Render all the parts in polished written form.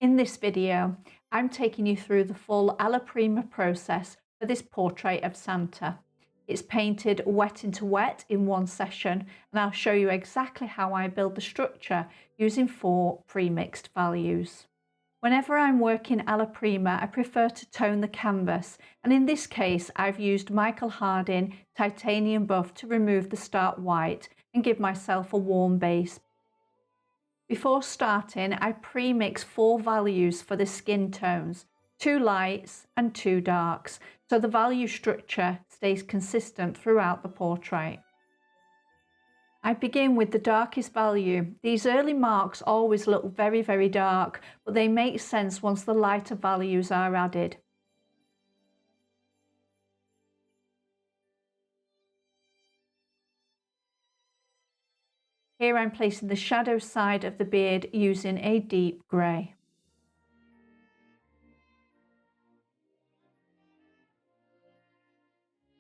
In this video, I'm taking you through the full alla prima process for this portrait of Santa. It's painted wet into wet in one session, and I'll show you exactly how I build the structure using 4 premixed values. Whenever I'm working alla prima, I prefer to tone the canvas, and in this case I've used Michael Harding titanium buff to remove the start white and give myself a warm base. Before starting, I premix 4 values for the skin tones, 2 lights and 2 darks, so the value structure stays consistent throughout the portrait. I begin with the darkest value. These early marks always look very dark, but they make sense once the lighter values are added. Here I'm placing the shadow side of the beard using a deep grey.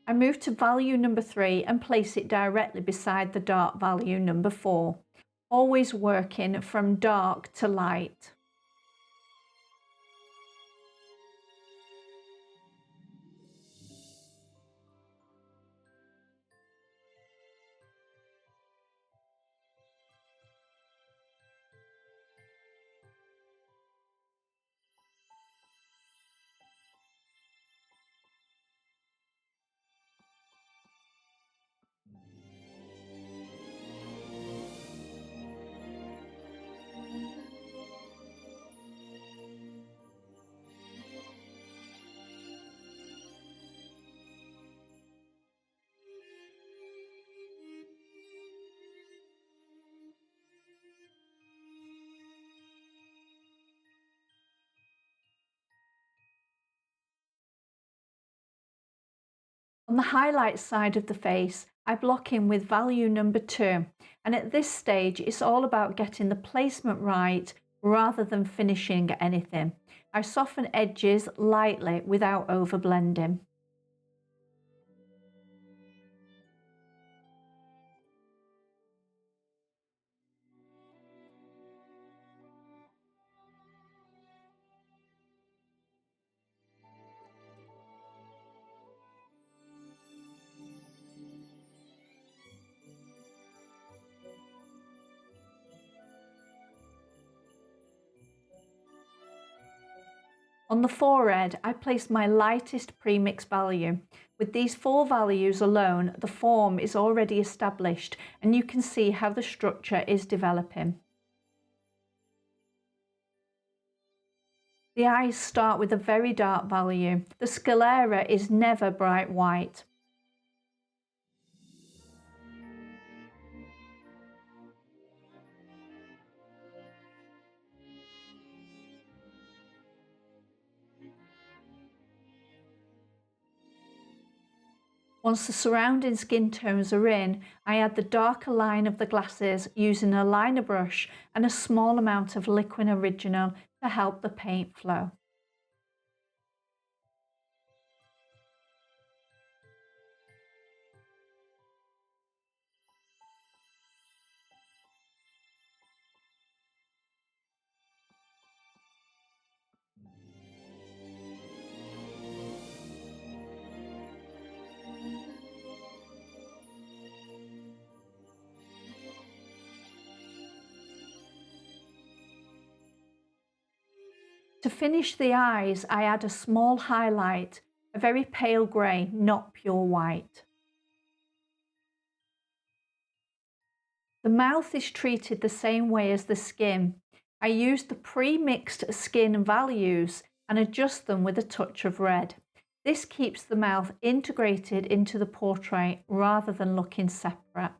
I move to value number 3 and place it directly beside the dark value number 4, always working from dark to light. On the highlight side of the face, I block in with value number 2, and at this stage it's all about getting the placement right rather than finishing anything. I soften edges lightly without over blending. On the forehead, I place my lightest premix value. With these 4 values alone, the form is already established and you can see how the structure is developing. The eyes start with a very dark value. The sclera is never bright white. Once the surrounding skin tones are in, I add the darker line of the glasses using a liner brush and a small amount of liquid original to help the paint flow. To finish the eyes, I add a small highlight, a very pale grey, not pure white. The mouth is treated the same way as the skin. I use the pre-mixed skin values and adjust them with a touch of red. This keeps the mouth integrated into the portrait rather than looking separate.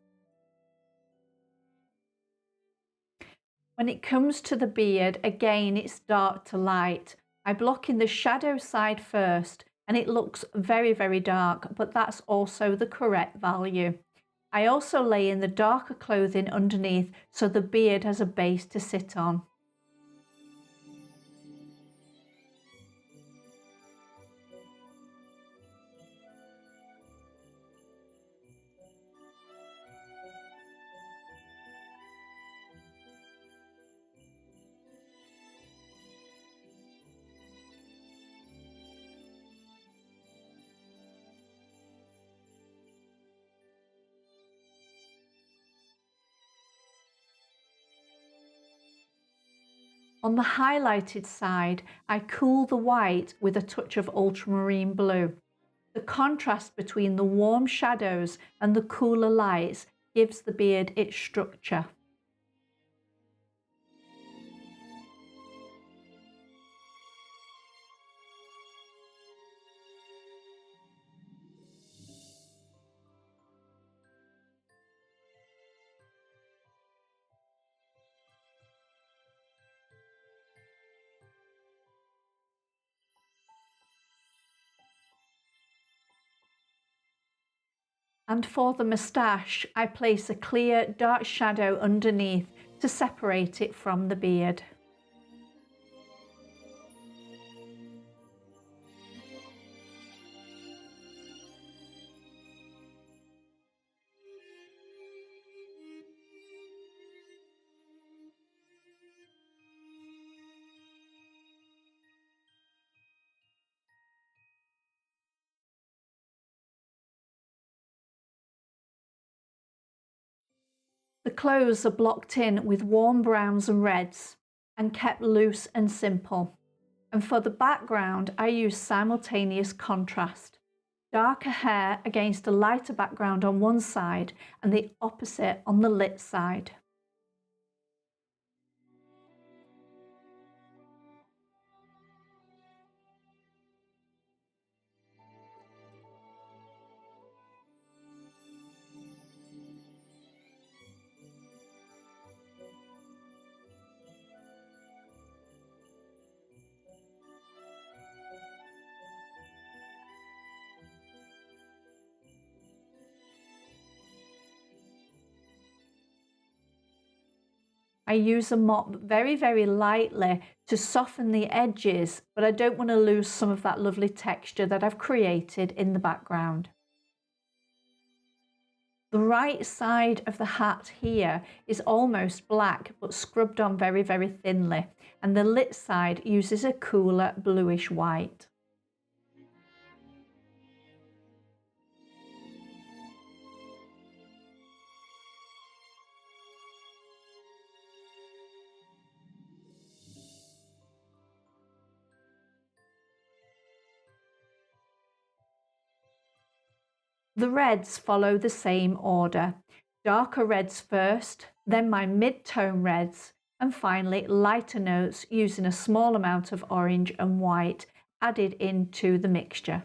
When it comes to the beard, again it's dark to light. I block in the shadow side first and it looks very dark, but that's also the correct value. I also lay in the darker clothing underneath so the beard has a base to sit on. On the highlighted side, I cool the white with a touch of ultramarine blue. The contrast between the warm shadows and the cooler lights gives the beard its structure. And for the moustache, I place a clear dark shadow underneath to separate it from the beard. The clothes are blocked in with warm browns and reds and kept loose and simple. And for the background, I use simultaneous contrast. Darker hair against a lighter background on one side and the opposite on the lit side. I use a mop very lightly to soften the edges, but I don't want to lose some of that lovely texture that I've created in the background. The right side of the hat here is almost black but scrubbed on very thinly, and the lit side uses a cooler bluish white. The reds follow the same order. Darker reds first, then my mid-tone reds, and finally lighter notes using a small amount of orange and white added into the mixture.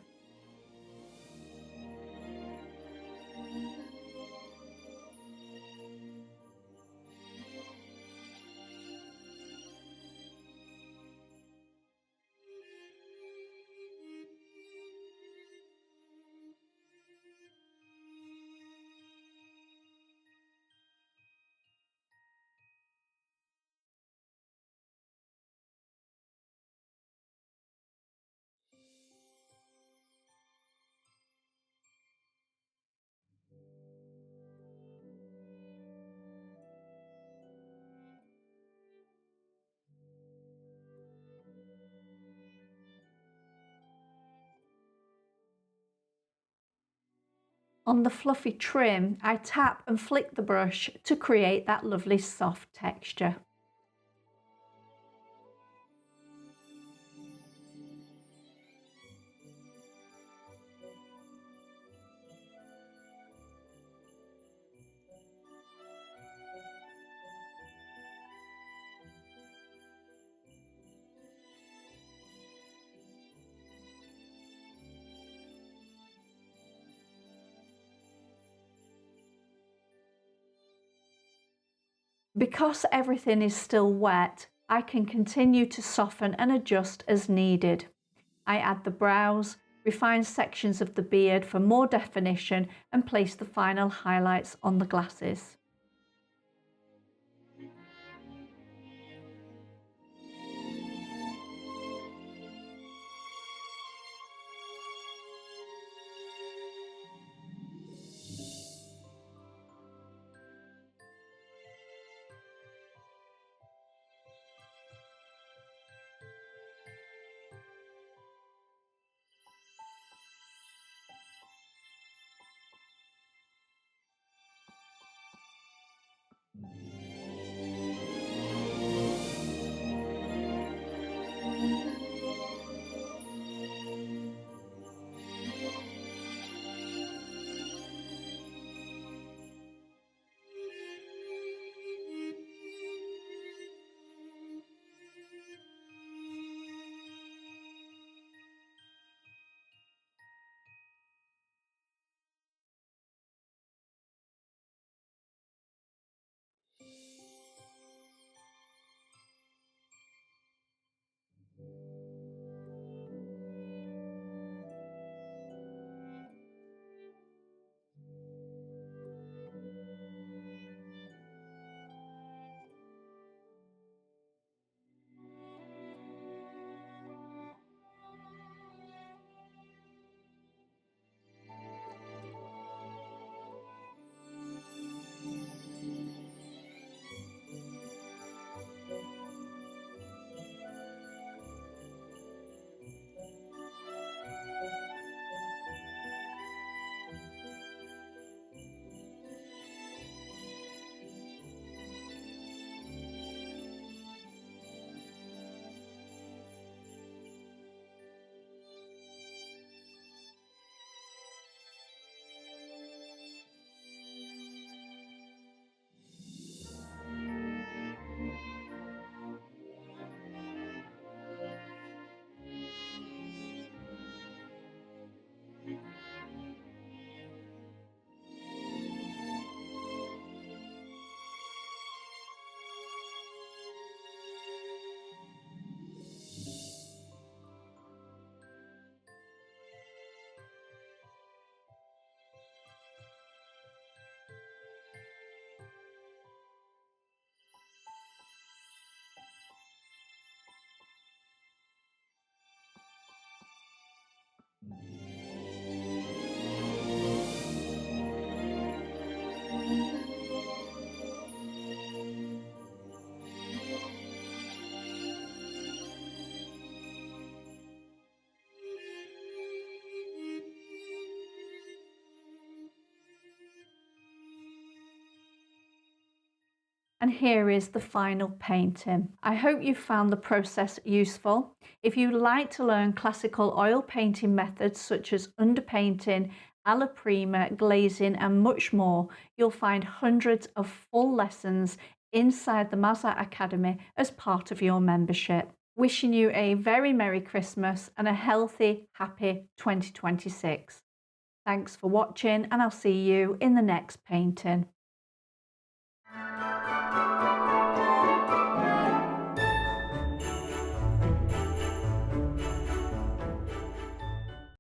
On the fluffy trim, I tap and flick the brush to create that lovely soft texture. Because everything is still wet, I can continue to soften and adjust as needed. I add the brows, refine sections of the beard for more definition, and place the final highlights on the glasses. And here is the final painting. I hope you found the process useful. If you'd like to learn classical oil painting methods such as underpainting, alla prima, glazing and much more, you'll find hundreds of full lessons inside the MazArt Academy as part of your membership. Wishing you a very Merry Christmas and a healthy, happy 2026. Thanks for watching, and I'll see you in the next painting.